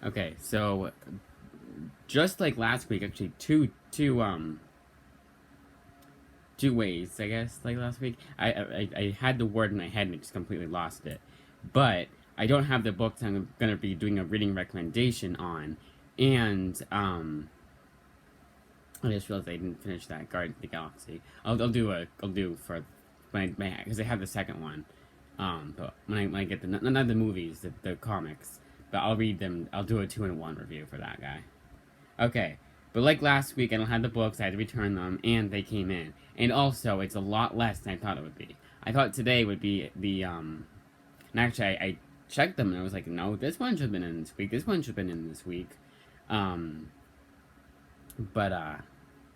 Okay, so just like last week, actually, two ways, I guess. Like last week, I had the word in my head and I just completely lost it. But I don't have the books I'm gonna be doing a reading recommendation on, and I just realized I didn't finish that Guardians of the Galaxy. I'll do for when I because I have the second one. But when I get the not the movies, the comics, but I'll read them. I'll do a 2-in-1 review for that guy. Okay, but like last week, I don't have the books. I had to return them, and they came in. And also, it's a lot less than I thought it would be. I thought today would be And actually, I checked them, and I was like, no, this one should have been in this week. This one should have been in this week. Um, but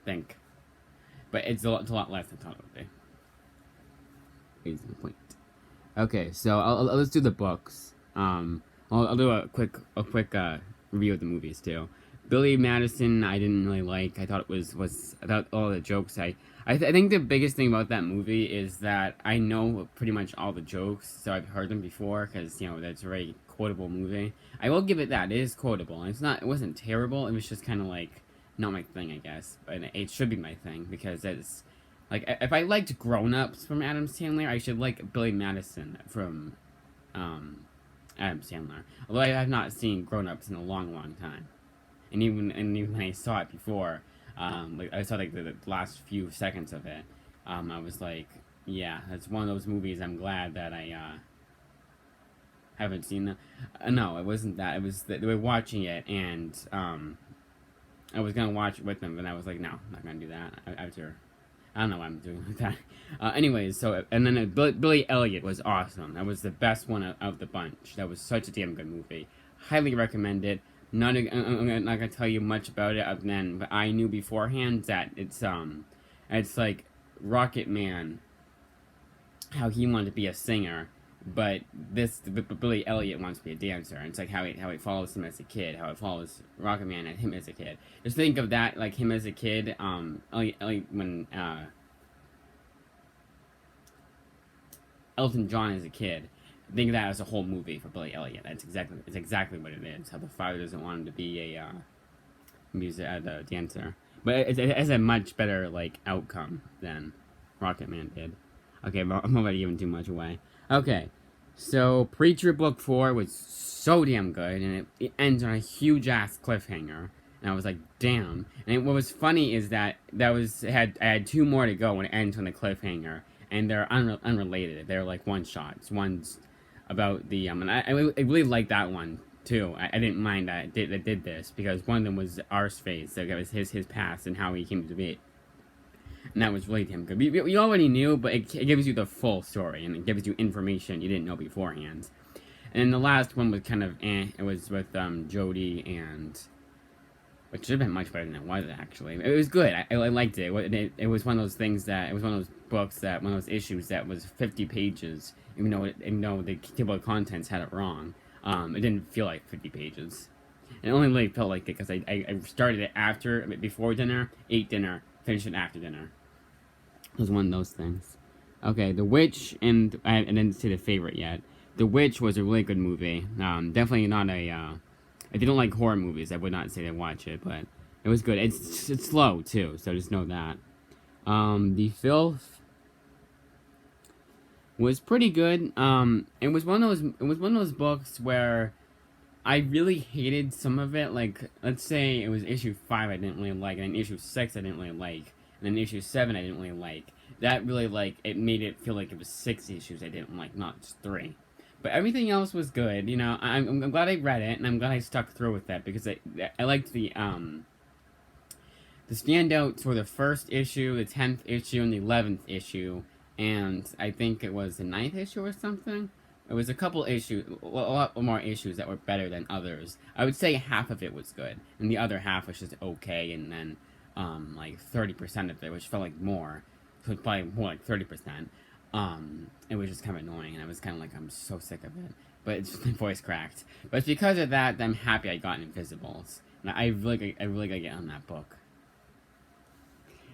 think, but it's a lot less than I thought it would be. Is the point. Okay, so let's do the books. I'll do a quick review of the movies too. Billy Madison, I didn't really like. I thought it was I thought all the jokes. I think the biggest thing about that movie is that I know pretty much all the jokes, so I've heard them before because that's a very quotable movie. I will give it that it is quotable. It wasn't terrible. It was just kind of like not my thing, I guess. But it should be my thing because it's like if I liked Grown Ups from Adam Sandler, I should like Billy Madison from Adam Sandler. Although I have not seen Grown Ups in a long, long time, and even when I saw it before, like I saw like the last few seconds of it, I was like, yeah, that's one of those movies. I'm glad that I haven't seen that. No, it wasn't that. It was that they were watching it, and I was gonna watch it with them, but I was like, no, I'm not gonna do that. After I don't know why I'm doing like that. Anyways, and then Billy Elliot was awesome. That was the best one of the bunch. That was such a damn good movie. Highly recommend it. I'm not gonna tell you much about it other than, but I knew beforehand that it's like Rocket Man, how he wanted to be a singer, but Billy Elliot wants to be a dancer. And it's like how he follows him as a kid, how it follows Rocket Man and him as a kid. Just think of that, like him as a kid. Elliot when Elton John as a kid. Think of that as a whole movie for Billy Elliot. It's exactly what it is. How the father doesn't want him to be a dancer, but it has a much better like outcome than Rocket Man did. Okay, but I'm not gonna giving too much away. Okay, so Preacher Book 4 was so damn good, and it ends on a huge ass cliffhanger. And I was like, damn. And what was funny is that I had two more to go when it ends on the cliffhanger, and they're unrelated. They're like one shots. One's about the and I really liked that one too. I didn't mind that did this because one of them was Arseface, so it was his past and how he came to be, and that was really damn good. We already knew, but it gives you the full story and it gives you information you didn't know beforehand. And then the last one was kind of It was with Jodie, and which should have been much better than it was actually. It was good. I liked it. It was one of those things that it was one of those books that one of those issues that was 50 pages. Even though the table of contents had it wrong, it didn't feel like 50 pages. It only really felt like it because I started it before dinner, ate dinner, finished it after dinner. It was one of those things. Okay, The Witch, and I didn't say the favorite yet. The Witch was a really good movie. Definitely not a. If you don't like horror movies, I would not say to watch it, but it was good. It's slow too, so just know that. The Filth was pretty good. It was one of those books where I really hated some of it. Like, let's say it was issue 5 I didn't really like, and then issue 6 I didn't really like, and then issue 7 I didn't really like. That really it made it feel like it was 6 issues I didn't like, not just 3. But everything else was good. I'm glad I read it, and I'm glad I stuck through with that because I liked the standouts were the first issue, the 10th issue, and the 11th issue. And I think it was the 9th issue or something. It was a couple issues, a lot more issues that were better than others. I would say half of it was good, and the other half was just okay, and then like 30% of it, which felt like more, so it's probably more like 30%. It was just kind of annoying, and I was kind of like, I'm so sick of it. But it's my voice cracked. But it's because of that I'm happy I got Invisibles. And I really gotta get on that book.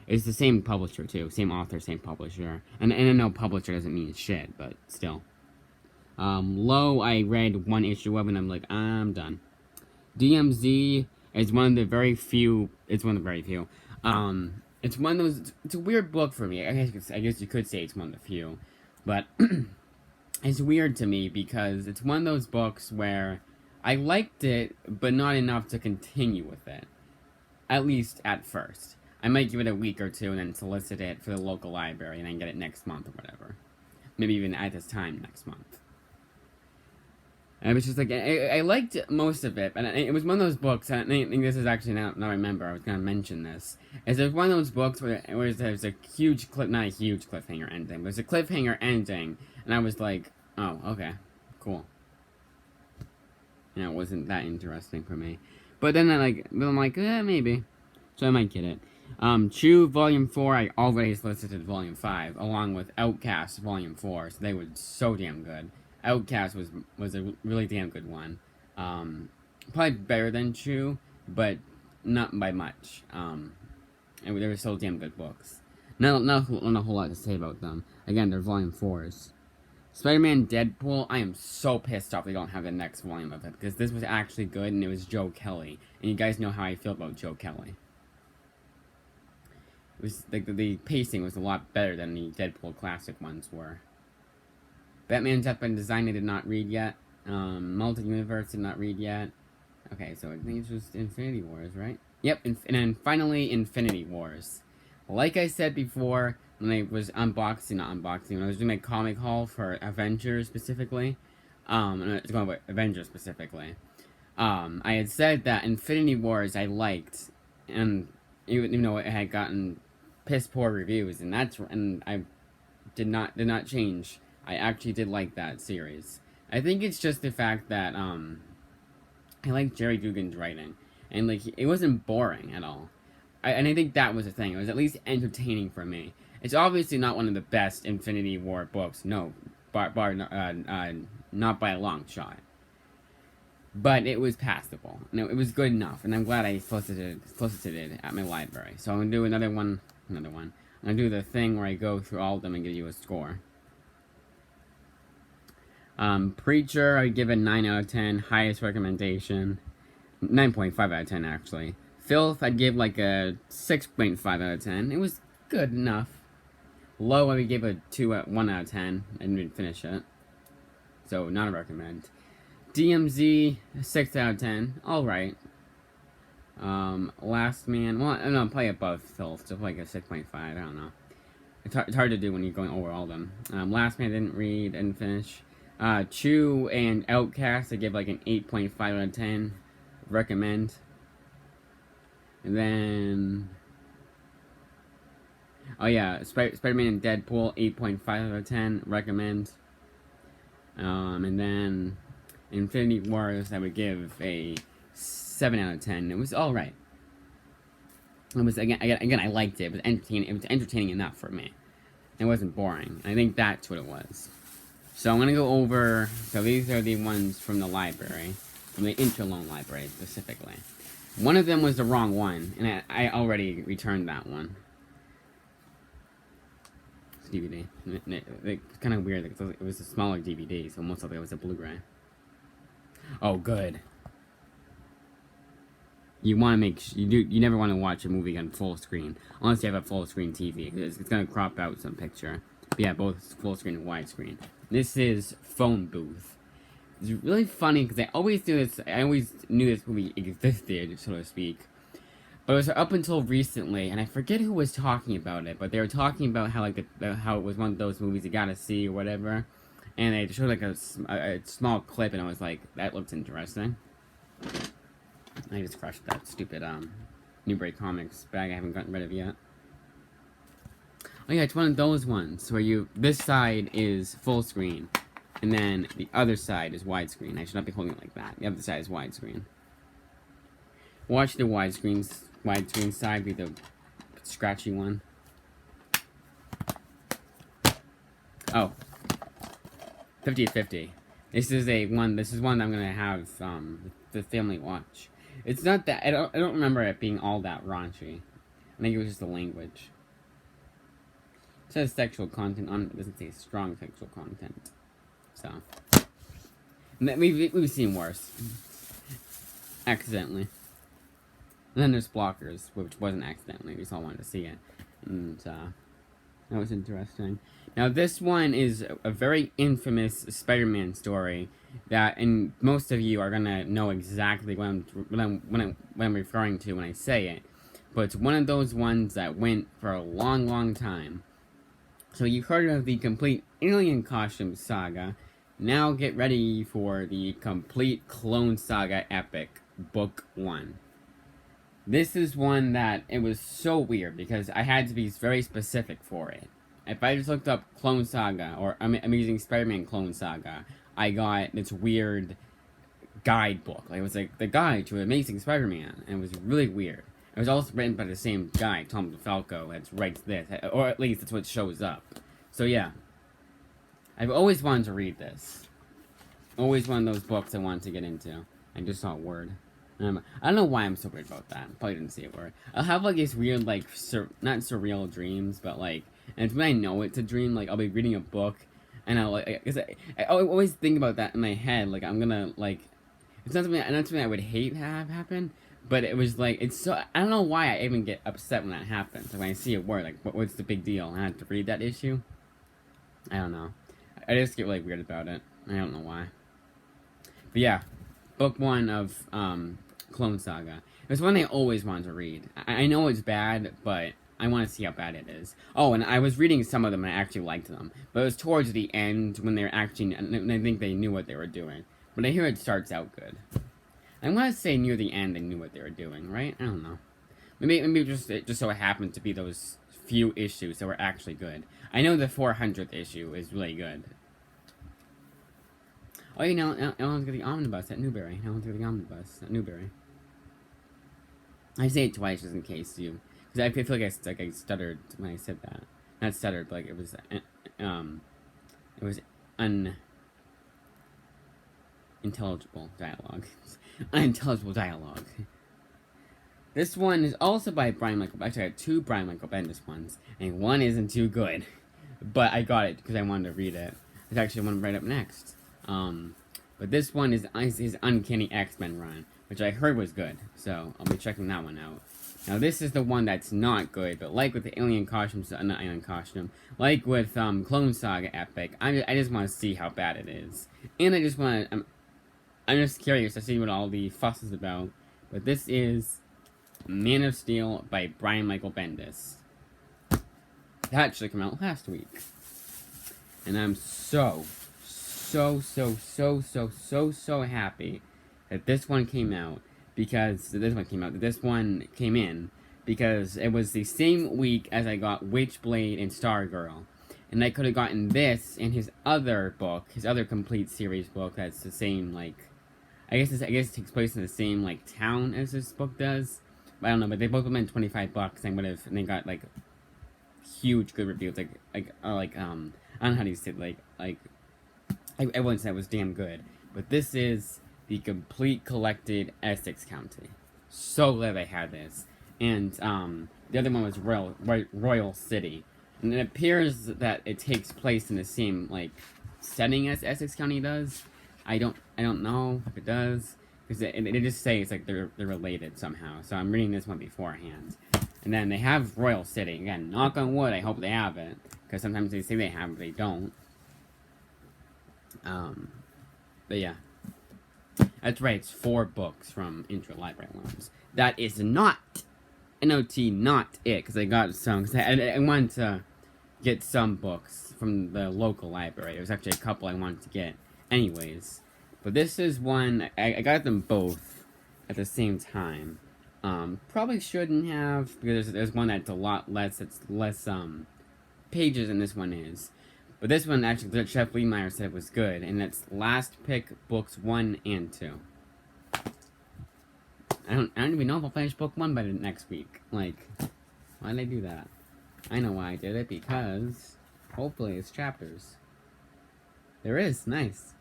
It's the same publisher, too. Same author, same publisher. And I know publisher doesn't mean shit, but still. Low, I read one issue of, and I'm like, I'm done. DMZ is one of the very few. It's one of the very few. It's one of those. It's a weird book for me. I guess you could say it's one of the few, but it's weird to me because it's one of those books where I liked it, but not enough to continue with it. At least at first. I might give it a week or two and then solicit it for the local library and then get it next month or whatever. Maybe even at this time next month. And it was just like, I liked most of it, and it was one of those books, and I think this is actually, now I remember, I was going to mention this, is it one of those books where there's a huge not a huge cliffhanger ending, but there's a cliffhanger ending, and I was like, oh, okay, cool. You know, it wasn't that interesting for me. But then I'm like, maybe. So I might get it. Chew Volume 4, I already solicited Volume 5, along with Outcast Volume 4, so they were so damn good. Outcast was a really damn good one. Probably better than Chew, but not by much. And they were so damn good books. Not a whole lot to say about them. Again, they're Volume 4s. Spider-Man Deadpool, I am so pissed off they don't have the next volume of it, because this was actually good, and it was Joe Kelly. And you guys know how I feel about Joe Kelly. It was, like, the pacing was a lot better than the Deadpool classic ones were. Batman Death by Design I did not read yet. Multi-Universe did not read yet. Okay, so I think it's just Infinity Wars, right? Yep, and then finally Infinity Wars. Like I said before, when I was when I was doing my comic haul for Avengers specifically, and it's going with Avengers specifically, I had said that Infinity Wars I liked, and even though it had gotten piss poor reviews, and I did not change. I actually did like that series. I think it's just the fact that I like Jerry Dugan's writing, and like it wasn't boring at all. And I think that was the thing. It was at least entertaining for me. It's obviously not one of the best Infinity War books, no, not by a long shot. But it was passable. No, it was good enough, and I'm glad I solicited it at my library. So I'm gonna do another one. I'm gonna do the thing where I go through all of them and give you a score. Preacher, I give it 9 out of 10. Highest recommendation, 9.5 out of 10 actually. Filth, I'd give like a 6.5 out of 10. It was good enough. Low, I would give a 1 out of 10. I didn't finish it, so not a recommend. DMZ, 6 out of 10. All right. Last Man, well, no, probably above Filth, so like a 6.5. I don't know. It's hard to do when you're going over all of them. Last Man, I didn't read, didn't finish. Chew and Outcast, I give like an 8.5 out of 10. Recommend. And then, oh yeah, Spider-Man and Deadpool, 8.5 out of 10. Recommend. And then Infinity Wars, I would give a 7 out of 10. It was all right. It was again, I liked it. It was entertaining. It was entertaining enough for me. It wasn't boring. I think that's what it was. So I'm gonna go over. So these are the ones from the library, from the Interloan Library specifically. One of them was the wrong one, and I already returned that one. It's DVD. It's kind of weird because it was a smaller DVD, so most of it was a Blu-ray. Oh, good. You want to you never want to watch a movie on full screen unless you have a full screen TV. It's gonna crop out some picture. But yeah, both full screen and widescreen. This is Phone Booth. It's really funny because I always knew this movie existed, so to speak. But it was up until recently, and I forget who was talking about it, but they were talking about how how it was one of those movies you gotta see or whatever. And they showed like a small clip, and I was like, that looks interesting. I just crushed that stupid Newbury Comics bag I haven't gotten rid of yet. Oh yeah, it's one of those ones where this side is full screen, and then the other side is widescreen. I should not be holding it like that. The other side is widescreen. Watch the widescreen side be the scratchy one. Oh. 50-50. This is one I'm gonna have the family watch. It's not that I don't remember it being all that raunchy. I think it was just the language. It says sexual content on it, but it doesn't say strong sexual content. So we've seen worse. accidentally. And then there's Blockers, which wasn't accidentally. We just all wanted to see it. And, that was interesting. Now, this one is a very infamous Spider-Man story that, and most of you are gonna know exactly what I'm referring to when I say it. But it's one of those ones that went for a long, long time. So you've heard of the complete Alien Costume Saga. Now get ready for the complete Clone Saga Epic, Book 1. This is one that, it was so weird, because I had to be very specific for it. If I just looked up Clone Saga, or Amazing Spider-Man Clone Saga, I got this weird guidebook. Like, it was like, the guide to Amazing Spider-Man, and it was really weird. It was also written by the same guy, Tom DeFalco, that writes this, or at least that's what shows up. So yeah, I've always wanted to read this. Always one of those books I wanted to get into. I just saw a word. I don't know why I'm so weird about that. Probably didn't see a word. I'll have like these weird, like, not surreal dreams, but like, and when I know it's a dream, like, I'll be reading a book, and I'll, like, I always think about that in my head, like, I'm gonna, like, it's not something I would hate to have happen, but it was, like, it's so, I don't know why I even get upset when that happens. Like, when I see a word, like, what's the big deal? I have to read that issue? I don't know. I just get, like, weird about it. I don't know why. But yeah, book 1 of, Clone Saga. It was one I always wanted to read. I know it's bad, but I want to see how bad it is. Oh, and I was reading some of them and I actually liked them. But it was towards the end when they're actually, and I think they knew what they were doing. But I hear it starts out good. I want to say near the end they knew what they were doing, right? I don't know. Maybe it just so happened to be those few issues that were actually good. I know the 400th issue is really good. Oh, you know, I want to get the omnibus at Newberry. I want to get the omnibus at Newberry. I say it twice just in case you, because I feel like I stuttered when I said that. Not stuttered, but like it was unintelligible dialogue. Unintelligible dialogue. This one is also by Brian Michael. Actually, I got 2 Brian Michael Bendis ones, and one isn't too good, but I got it because I wanted to read it. It's actually one right up next. But this one is his Uncanny X-Men run, which I heard was good, so I'll be checking that one out. Now, this is the one that's not good, but like with the Alien Costume, not Alien Costume, like with Clone Saga Epic, I just want to see how bad it is. And I just want to, I'm just curious to see what all the fuss is about. But this is Man of Steel by Brian Michael Bendis. That should come out last week. And I'm so happy that this one came out, because this one came in, because it was the same week as I got Witchblade and Stargirl. And I could have gotten this in his other book, his other complete series book that's the same, like, I guess it takes place in the same, like, town as this book does. But I don't know, but they both went $25, and they got, like, huge good reviews, I don't know how do you say it, I wouldn't say it was damn good, but this is the complete collected Essex County. So glad I had this. And the other one was Royal City, and it appears that it takes place in the same like setting as Essex County does. I don't know if it does, because they just say it's like they're related somehow. So I'm reading this one beforehand. And then they have Royal City again. Knock on wood. I hope they have it, because sometimes they say they have, but they don't. But yeah. That's right, it's 4 books from Interlibrary Loans. That is not, N-O-T, not it, because I got some, because I wanted to get some books from the local library. There was actually a couple I wanted to get anyways. But this is one, I got them both at the same time. Probably shouldn't have, because there's one that's a lot less, it's less, pages than this one is. But this one, actually, Jeff Lemire said it was good, and it's Last Pick Books 1 and 2. I don't even know if I'll finish book 1 by the next week. Like, why did I do that? I know why I did it, because hopefully it's chapters. There is, nice.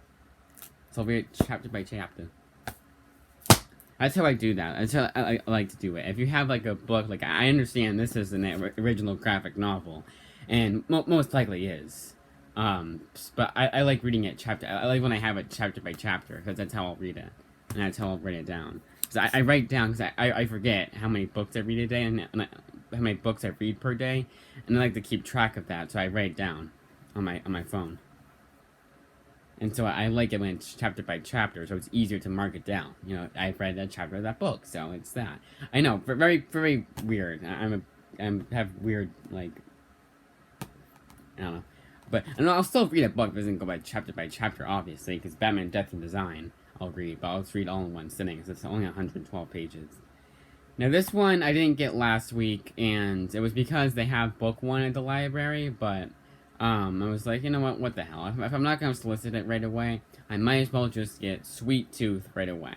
So I'll read chapter by chapter. That's how I do that. That's how I like to do it. If you have, like, a book, like, I understand this is an original graphic novel, and most likely is. But I like reading it chapter. I like when I have it chapter by chapter, because that's how I'll read it. and that's how I'll write it down. Because I write down, because I forget how many books I read a day, and how many books I read per day, and I like to keep track of that, so I write it down on my phone. And so I like it when it's chapter by chapter, so it's easier to mark it down. You know, I've read that chapter of that book, so it's that. I know, very, very weird. I have weird, like, I don't know. But, and I'll still read a book that doesn't go by chapter, obviously, because Batman Death and Design, I'll read, but I'll just read all in one sitting, because it's only 112 pages. Now, this one I didn't get last week, and it was because they have book 1 at the library, but I was like, you know what the hell? If I'm not going to solicit it right away, I might as well just get Sweet Tooth right away.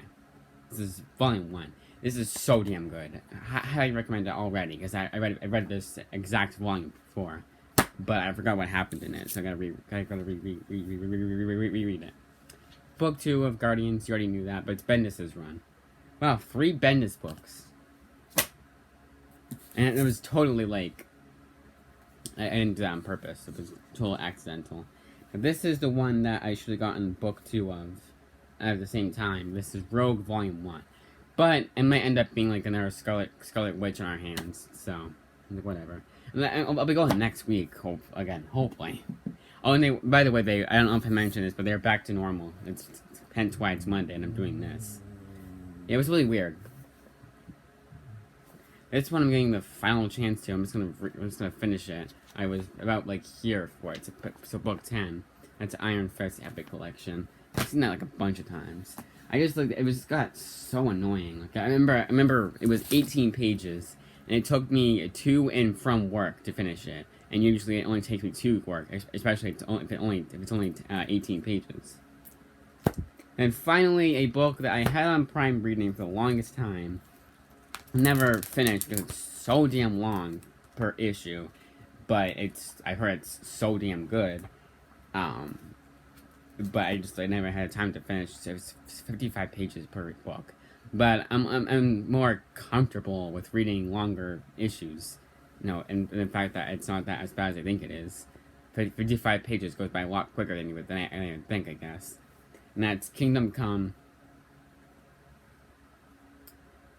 This is volume 1. This is so damn good. I highly recommend it already, because I read this exact volume before, but I forgot what happened in it, so I gotta reread it. Book 2 of Guardians, you already knew that, but it's Bendis' run. Wow, 3 Bendis books. And it was totally, like, I didn't do that on purpose. It was total accidental. But this is the one that I should have gotten book 2 of at the same time. This is Rogue Volume 1. But it might end up being like another Scarlet Witch on our hands. So, whatever. And I'll be going next week, hopefully. Oh, and by the way, I don't know if I mentioned this, but they're back to normal. It's hence why it's Monday and I'm doing this. Yeah, it was really weird. This one I'm getting the final chance to. I'm just gonna finish it. I was about like here for it. So book 10. That's Iron Fist Epic Collection. I've seen that like a bunch of times. I just like it got so annoying. Like I remember it was 18 pages, and it took me to and from work to finish it. And usually it only takes me to work, especially if it's only 18 pages. And finally, a book that I had on Prime reading for the longest time. Never finished because it's so damn long per issue, but I heard it's so damn good. But I never had time to finish. So it's 55 pages per book. But I'm more comfortable with reading longer issues, you know, and the fact that it's not that as bad as I think it is. 55 pages goes by a lot quicker than I think, I guess. And that's Kingdom Come.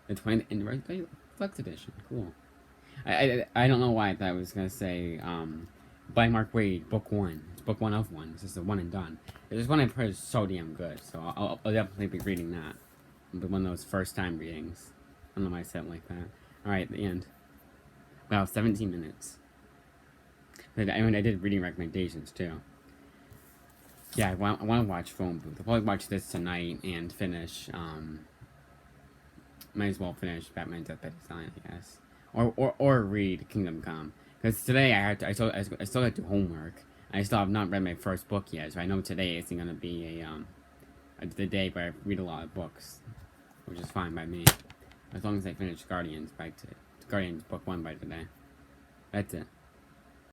The 20th Flex Edition. Cool. I don't know why I thought I was gonna say by Mark Waid, book 1. It's book 1 of 1. It's just a one and done. This one I've heard is so damn good, so I'll definitely be reading that. It'll be one of those first time readings. I don't know why I said it like that. Alright, the end. Wow, 17 minutes. I did reading recommendations too. Yeah, I want to watch Phone Booth. I'll probably watch this tonight and finish might as well finish Batman Death by Design, I guess, or read Kingdom Come, because today I still had to do homework. I still have not read my first book yet, so I know today isn't gonna be the day where I read a lot of books, which is fine by me, as long as I finish Guardians book 1 by today. That's it.